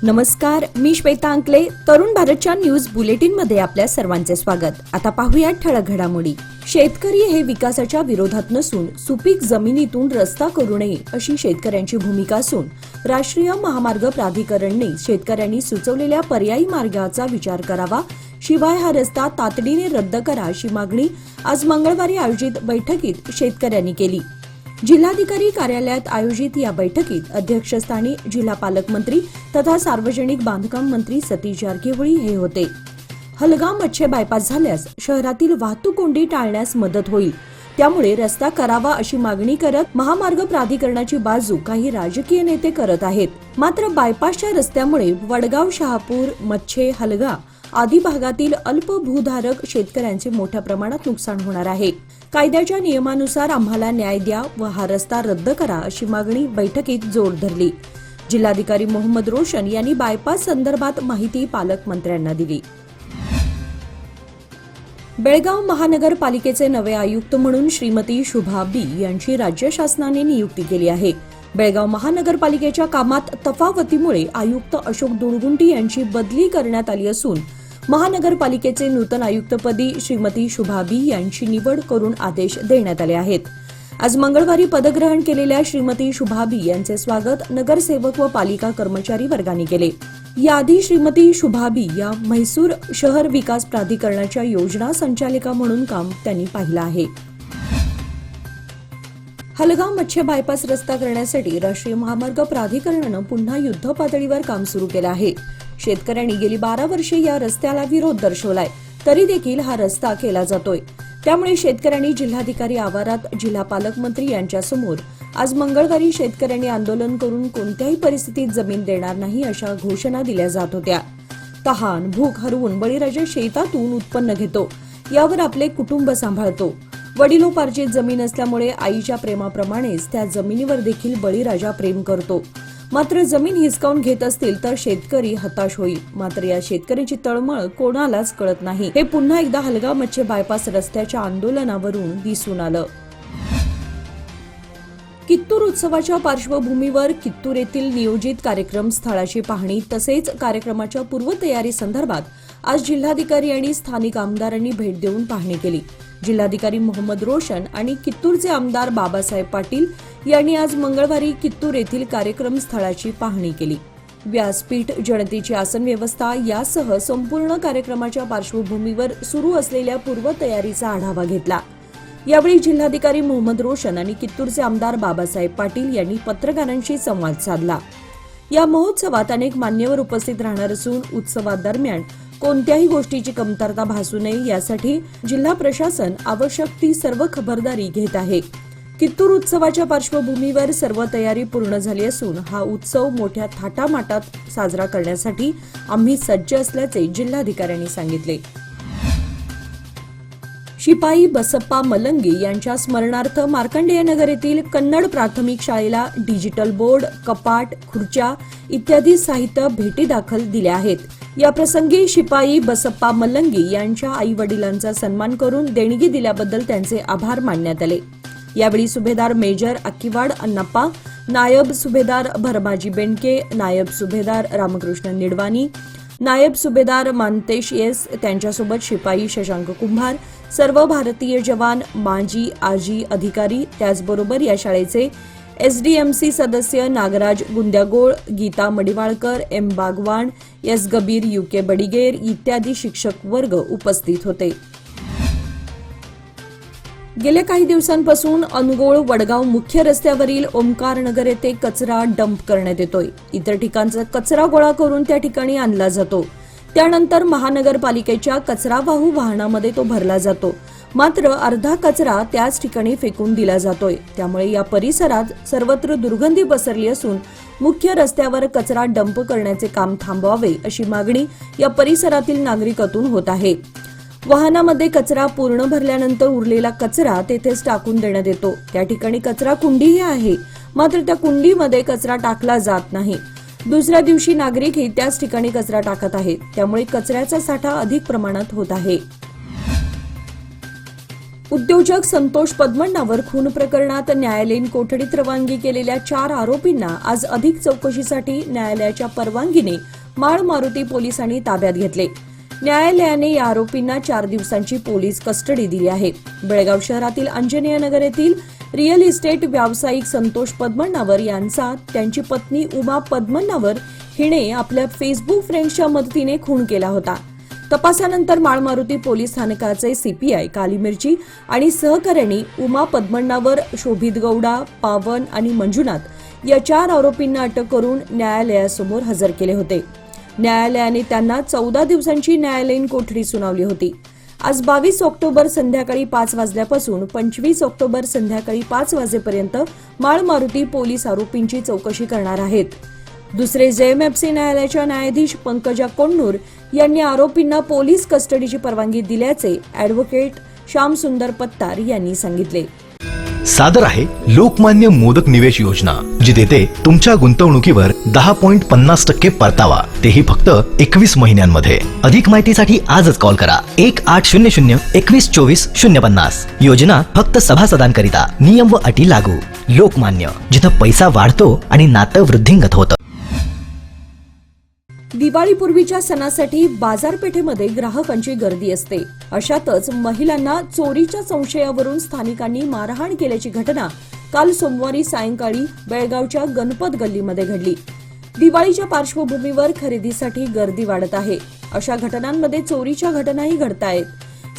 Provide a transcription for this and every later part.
नमस्कार, मी श्वेता अंकले. तरुण भारतच्या न्यूज बुलेटिन मध्ये आपल्या सर्वांचे स्वागत. आता पाहूया ठळक घडामोडी. शेतकरी हे विकासाच्या विरोधात नसून सुपीक जमिनीतून रस्ता करू नये अशी शेतकऱ्यांची भूमिका असून राष्ट्रीय महामार्ग प्राधिकरणने शेतकऱ्यांनी सुचवलेल्या पर्यायी मार्गाचा विचार करावा, शिवाय हा रस्ता तातडीने रद्द करा अशी मागणी आज मंगळवारी आयोजित बैठकीत शेतकऱ्यांनी केली. जिल्हाधिकारी कार्यालयात आयोजित या बैठकीत अध्यक्षस्थानी जिल्हा पालकमंत्री तथा सार्वजनिक बांधकाम मंत्री सतीश जारकिहोळी हे होते. हलगाव मच्छे बायपास झाल्यास शहरातील वाहतूक कोंडी टाळण्यास मदत होईल, त्यामुळे रस्ता करावा अशी मागणी करत महामार्ग प्राधिकरणाची बाजू काही राजकीय नेते करत आहेत. मात्र बायपासच्या रस्त्यामुळे वडगाव, शहापूर, मच्छे, हलगा आदी भागातील अल्प भूधारक शेतकऱ्यांचे मोठ्या प्रमाणात नुकसान होणार आहे. कायद्याच्या नियमानुसार आम्हाला न्याय द्या व हा रस्ता रद्द करा अशी मागणी बैठकीत जोर धरली. जिल्हाधिकारी मोहम्मद रोशन यांनी बायपास संदर्भात माहिती पालकमंत्र्यांना दिली. बेळगाव महानगरपालिकेचे नवे आयुक्त म्हणून श्रीमती शुभा बी यांची राज्य शासनाने नियुक्ती केली आहे. बेळगाव महानगरपालिकेच्या कामात तफावतीमुळे आयुक्त अशोक दुळगुंटी यांची बदली करण्यात आली असून महानगरपालिकेचे नूतन आयुक्तपदी श्रीमती शुभा बी यांची निवड करून आदेश देण्यात आले आहेत. आज मंगळवारी पदग्रहण केलेल्या श्रीमती शुभा बी यांचे स्वागत नगरसेवक व पालिका कर्मचारी वर्गाने केले. याआधी श्रीमती शुभा बी या म्हैसूर शहर विकास प्राधिकरणाच्या योजना संचालिका म्हणून काम त्यांनी पाहिलं आहे. हलगाव मच्छे बायपास रस्ता करण्यासाठी राष्ट्रीय महामार्ग प्राधिकरणानं पुन्हा युद्ध पातळीवर काम सुरू केलं आहे. शेतकऱ्यांनी गेली 12 वर्षे या रस्त्याला विरोध दर्शवलाय, तरी देखील हा रस्ता केला जातोय. त्यामुळे शेतकऱ्यांनी जिल्हाधिकारी आवारात जिल्हा पालकमंत्री यांच्यासमोर आज मंगळवारी शेतकऱ्यांनी आंदोलन करून कोणत्याही परिस्थितीत जमीन देणार नाही अशा घोषणा दिल्या जात होत्या. तहान भूक हरवून बळीराजा शेतातून उत्पन्न घेतो, यावर आपले कुटुंब सांभाळतो. वडिलोपार्जित जमीन असल्यामुळे आईच्या प्रेमाप्रमाणेच त्या जमिनीवर देखील बळीराजा प्रेम करतो. मात्र जमीन हिसकावून घेत असतील तर शेतकरी हताश होईल. मात्र या शेतकऱ्याची तळमळ कोणालाच कळत नाही. हे पुन्हा एकदा हलगाव मच्छे बायपास रस्त्याच्या आंदोलनावरून दिसून आलं. कित्तूर उत्सवाच्या पार्श्वभूमीवर कित्तूर येथील नियोजित कार्यक्रम स्थळाची पाहणी तसेच कार्यक्रमाच्या पूर्वतयारी संदर्भात आज जिल्हाधिकारी आणि स्थानिक आमदारांनी भेट देऊन पाहणी केली. जिल्हाधिकारी मोहम्मद रोशन आणि कित्तूरचे आमदार बाबासाहेब पाटील यांनी आज मंगळवारी कित्तूर येथील कार्यक्रम स्थळाची पाहणी केली. व्यासपीठ, जनतेची आसन व्यवस्था यासह संपूर्ण कार्यक्रमाच्या पार्श्वभूमीवर सुरू असलेल्या पूर्वतयारीचा आढावा घेतला. यावेळी जिल्हाधिकारी मोहम्मद रोशन आणि कित्तूरचे आमदार बाबासाहेब पाटील यांनी पत्रकारांशी संवाद साधला. या महोत्सवात अनेक मान्यवर उपस्थित राहणार असून उत्सवादरम्यान कोणत्याही गोष्टीची कमतरता भासू नये यासाठी जिल्हा प्रशासन आवश्यक ती सर्व खबरदारी घेत आहे. कित्तूर उत्सवाच्या पार्श्वभूमीवर सर्व तयारी पूर्ण झाली असून हा उत्सव मोठ्या थाटामाटात साजरा करण्यासाठी आम्ही सज्ज असल्याचे जिल्हाधिकाऱ्यांनी सांगितले. शिपाई बसप्पा मलंगे यांच्या स्मरणार्थ मार्कंडेय नगर येथील कन्नड प्राथमिक शाळेला डिजिटल बोर्ड, कपाट, खुर्च्या इत्यादी साहित्य भेटीदाखल दिले आहेत. या प्रसंगी शिपाई बसप्पा मलंगे यांच्या आई वडिलांचा सन्मान करून देणगी दिल्याबद्दल त्यांचे आभार मानण्यात आले. यावेळी सुभेदार मेजर अक्कीवाड अण्णाप्पा, नायब सुभेदार भरमाजी बेंडके, नायब सुभेदार रामकृष्ण निडवानी, नायब सुभेदार मानतेश येस, त्यांच्यासोबत शिपाई शशांक कुंभार, सर्व भारतीय जवान, माजी, आजी, अधिकारी, त्याचबरोबर या शाळेचे एसडीएमसी सदस्य Nagraj Gundyagol, Geeta Madiwalkar, M Bagwan, S Gabir, U K Badiger इत्यादी शिक्षक वर्ग उपस्थित होते. गेल्या काही दिवसांपासून अनुगोळ वडगाव मुख्य रस्त्यावरील ओमकार नगर येथे कचरा डंप करण्यात येतोय. इतर ठिकाणचा कचरा गोळा करून त्या ठिकाणी आणला जातो. त्यानंतर महानगरपालिकेच्या कचरावाहू वाहनामध्ये तो भरला जातो. मात्र अर्धा कचरा त्याच ठिकाणी फेकून दिला जातोय. त्यामुळे या परिसरात सर्वत्र दुर्गंधी पसरली असून मुख्य रस्त्यावर कचरा डंप करण्याचे काम थांबवावे अशी मागणी या परिसरातील नागरिकातून होत आहे. वाहनामध्ये कचरा पूर्ण भरल्यानंतर उरलेला कचरा तेथेच टाकून देण्यात येतो. त्या ठिकाणी कचरा कुंडीही आहे, मात्र त्या कुंडीमध्ये कचरा टाकला जात नाही. दुसऱ्या दिवशी नागरिकही त्याच ठिकाणी कचरा टाकत आहेत. त्यामुळे कचऱ्याचा साठा अधिक प्रमाणात होत आहे. उद्योजक संतोष पद्मनावर खून प्रकरणात न्यायालयीन कोठडीत रवानगी केलेल्या 4 आरोपींना आज अधिक चौकशीसाठी न्यायालयाच्या परवानगीने माळ मारुती पोलिसांनी ताब्यात घेतले. न्यायालयाने या आरोपींना 4 दिवसांची पोलीस कस्टडी दिली आहे. बेळगाव शहरातील अंजनेय नगर येथील रिअल इस्टेट व्यावसायिक संतोष पद्मनावर यांचा त्यांची पत्नी उमा पद्मनावर हिने आपल्या फेसबुक फ्रेंड्सच्या मदतीने खून केला होता. तपासानंतर माळ मारुती पोलीस स्थानकाचे सीपीआय काली मिरची आणि सहकाऱ्यांनी उमा पद्मनावर, शोभित गौडा, पावन आणि मंजुनाथ या 4 आरोपींना अटक करून न्यायालयासमोर हजर केले होते. न्यायालयाने त्यांना 14 दिवसांची न्यायालयीन कोठडी सुनावली होती. आज 22 ऑक्टोबर संध्याकाळी 5 वाजल्यापासून 25 ऑक्टोबर संध्याकाळी 5 वाजेपर्यंत माळ मारुती पोलीस आरोपींची चौकशी करणार आहेत. दुसरे जेएमएफसी न्यायालयाच्या न्यायाधीश पंकजा कोण्णूर यांनी आरोपींना पोलीस कस्टडीची परवानगी दिल्याचे ॲडव्होकेट श्याम सुंदर पत्तार यांनी सांगितले. सादर आहे लोकमान्य मोदक निवेश योजना, जी देते तुमच्या गुंतवणुकीवर 10.50% परतावा, तेही फक्त 21 महिन्यांमध्ये. अधिक माहितीसाठी आजच कॉल करा 1800-2124-050. योजना फक्त सभासदांकरिता. नियम व अटी लागू. लोकमान्य, जिथं पैसा वाढतो आणि नातं वृद्धिंगत होतं. दिवाळीपूर्वीच्या सणासाठी बाजारपेठेमध्ये ग्राहकांची गर्दी असते. अशातच महिलांना चोरीच्या संशयावरून स्थानिकांनी मारहाण केल्याची घटना काल सोमवारी सायंकाळी बेळगावच्या गणपत गल्लीमध्ये घडली. दिवाळीच्या पार्श्वभूमीवर खरेदीसाठी गर्दी वाढत आहे. अशा घटनांमध्ये चोरीच्या घटनाही घडतायत.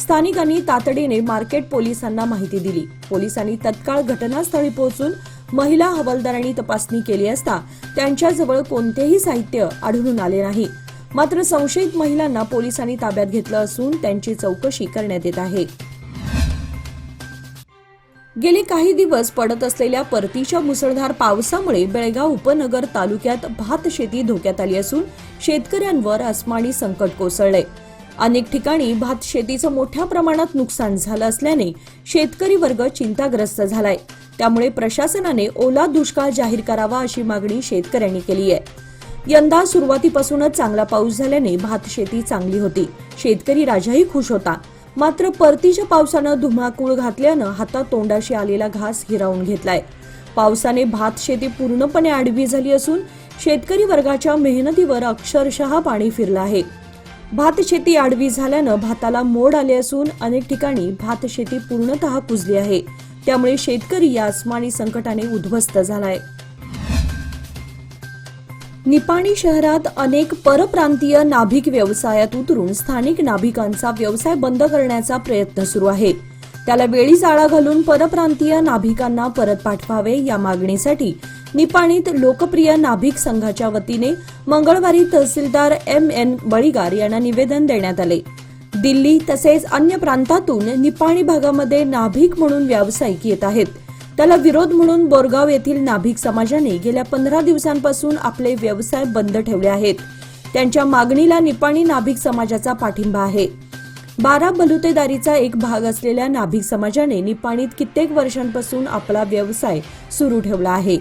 स्थानिकांनी तातडीने मार्केट पोलिसांना माहिती दिली. पोलिसांनी तत्काळ घटनास्थळी पोहोचून महिला हवालदारांनी तपासणी केली असता त्यांच्याजवळ कोणतेही साहित्य आढळून आले नाही. मात्र संशयित महिलांना पोलिसांनी ताब्यात घेतलं असून त्यांची चौकशी करण्यात येत आहे. गेले काही दिवस पडत असलेल्या परतीच्या मुसळधार पावसामुळे बेळगाव उपनगर तालुक्यात भात शेती धोक्यात आली असून शेतकऱ्यांवर अस्मानी संकट कोसळलंय. अनेक ठिकाणी भात शेतीचं मोठ्या प्रमाणात नुकसान झालं असल्याने शेतकरी वर्ग चिंताग्रस्त झालाय. त्यामुळे प्रशासनाने ओला दुष्काळ जाहीर करावा अशी मागणी शेतकऱ्यांनी केली आहे. यंदा सुरुवातीपासूनच चांगला पाऊस झाल्याने भात शेती चांगली होती. शेतकरी राजाही खुश होता. मात्र परतीच्या पावसानं धुमाकूळ घातल्यानं हातातोंडाशी आलेला घास हिरावून घेतलाय. पावसाने भात शेती पूर्णपणे आडवी झाली असून शेतकरी वर्गाच्या मेहनतीवर अक्षरशः पाणी फिरलं आहे. भात शेती आडवी झाल्यानं भाताला मोड आले असून अनेक ठिकाणी भात शेती पूर्णतः कुजली आहे. त्यामुळे शेतकरी या अस्मानी संकटाने उद्ध्वस्त झालाय. निपाणी शहरात अनेक परप्रांतीय नाभिक व्यवसायात उतरून स्थानिक नाभिकांचा व्यवसाय बंद करण्याचा प्रयत्न सुरू आहे. त्याला वेळीच आळा घालून परप्रांतीय नाभिकांना परत पाठवावे या मागणीसाठी निपाणीत लोकप्रिय नाभिक संघाच्या वतीने मंगळवारी तहसीलदार M.N. बळीगार यांना निवेदन देण्यात आले. दिल्ली तसेच अन्य प्रांतातून निपाणी भागामध्ये नाभिक म्हणून व्यावसायिक येत आहेत. त्याला विरोध म्हणून बोरगाव येथील नाभिक समाजाने गेल्या 15 दिवसांपासून आपले व्यवसाय बंद ठेवले आहेत. त्यांच्या मागणीला निपाणी नाभिक समाजाचा पाठिंबा आहे. 12 बलुतेदारीचा एक भाग असलेल्या नाभिक समाजाने निपाणीत कित्येक वर्षांपासून आपला व्यवसाय सुरू ठेवला आहे.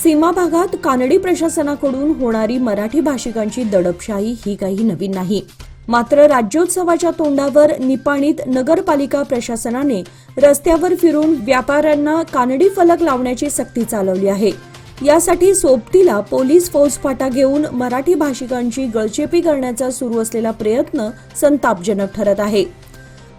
सीमा भागात कानडी प्रशासनाकडून होणारी मराठी भाषिकांची दडपशाही ही काही नवीन नाही. मात्र राज्योत्सवाच्या तोंडावर निपाणीत नगरपालिका प्रशासनाने रस्त्यावर फिरून व्यापाऱ्यांना कानडी फलक लावण्याची सक्ती चालवली आहे. यासाठी सोबतीला पोलीस फौजफाटा घेऊन मराठी भाषिकांची गळचेपी करण्याचा सुरू असलेला प्रयत्न संतापजनक ठरत आहे.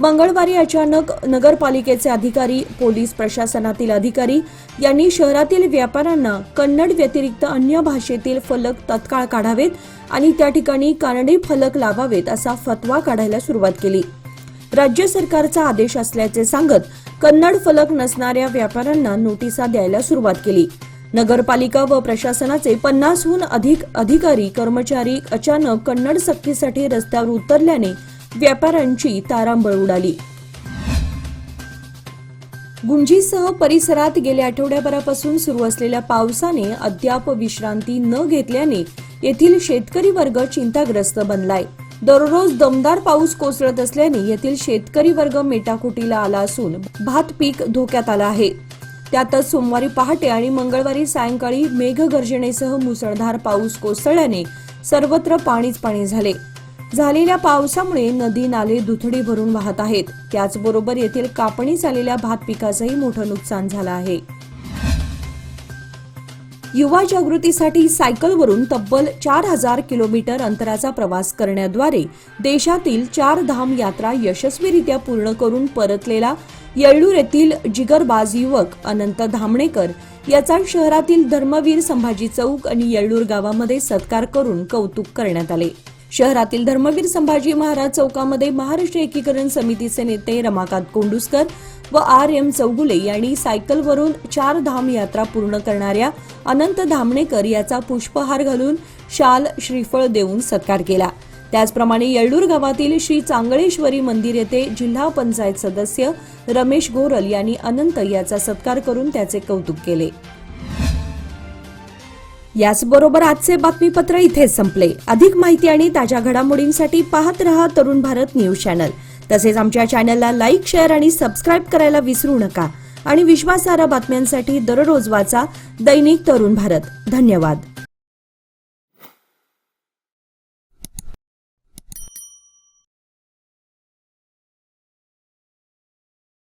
मंगळवारी अचानक नगरपालिकेचे अधिकारी, पोलीस प्रशासनातील अधिकारी यांनी शहरातील व्यापाऱ्यांना कन्नड व्यतिरिक्त अन्य भाषेतील फलक तत्काळ काढावेत आणि त्या ठिकाणी कानडी फलक लावावेत असा फतवा काढायला सुरुवात केली. राज्य सरकारचा आदेश असल्याचे सांगत कन्नड फलक नसणाऱ्या व्यापाऱ्यांना नोटिसा द्यायला सुरुवात केली. नगरपालिका व प्रशासनाचे 50हून अधिक अधिकारी कर्मचारी अचानक कन्नड सक्तीसाठी रस्त्यावर उतरल्याने व्यापाऱ्यांची तारांबळ उडाली. गुंजीसह परिसरात गेल्या आठवड्याभरापासून सुरू असलेल्या पावसाने अद्याप विश्रांती न घेतल्याने येथील शेतकरी वर्ग चिंताग्रस्त बनलाय. दररोज दमदार पाऊस कोसळत असल्याने येथील शेतकरी वर्ग मेटाकुटीला आला असून भात पीक धोक्यात आलं आहे. त्यातच सोमवारी पहाटे आणि मंगळवारी सायंकाळी मेघगर्जनेसह मुसळधार पाऊस कोसळल्याने सर्वत्र पाणीच पाणी झाले. झालेल्या पावसामुळे नदी नाले दुथडी भरून वाहत आहेत. त्याचबरोबर येथील कापणीस आलेल्या भात पिकाचंही मोठं नुकसान झालं आहे. युवा जागृतीसाठी सायकलवरून तब्बल 4000 किलोमीटर अंतराचा प्रवास करण्याद्वारे देशातील 4 धाम यात्रा यशस्वीरित्या पूर्ण करून परतलेला येळ्ळूर येथील जिगरबाज युवक अनंत धामणेकर याचा शहरातील धर्मवीर संभाजी चौक आणि येळ्ळूर गावामध्ये सत्कार करून कौतुक करण्यात आले. शहरातील धर्मवीर संभाजी महाराज चौकामध्ये महाराष्ट्र एकीकरण समितीचे नेते रमाकांत कोंडुस्कर व RM चौगुले यांनी सायकलवरून 4 धाम यात्रा पूर्ण करणाऱ्या अनंत धामणेकर याचा पुष्पहार घालून शाल श्रीफळ देऊन सत्कार केला. त्याचप्रमाणे येळ्ळूर गावातील श्री चांगळेश्वरी मंदिर येथे जिल्हा पंचायत सदस्य रमेश गोरल यांनी अनंत याचा सत्कार करून त्याचे कौतुक केले. याचबरोबर आजचे बातमीपत्र इथेच संपले. अधिक माहिती आणि ताज्या घडामोडींसाठी पाहत रहा तरुण भारत न्यूज चॅनल. तसेच आमच्या चॅनलला लाईक, शेअर आणि सबस्क्राईब करायला विसरू नका आणि विश्वासार्ह बातम्यांसाठी दररोज वाचा दैनिक तरुण भारत. धन्यवाद.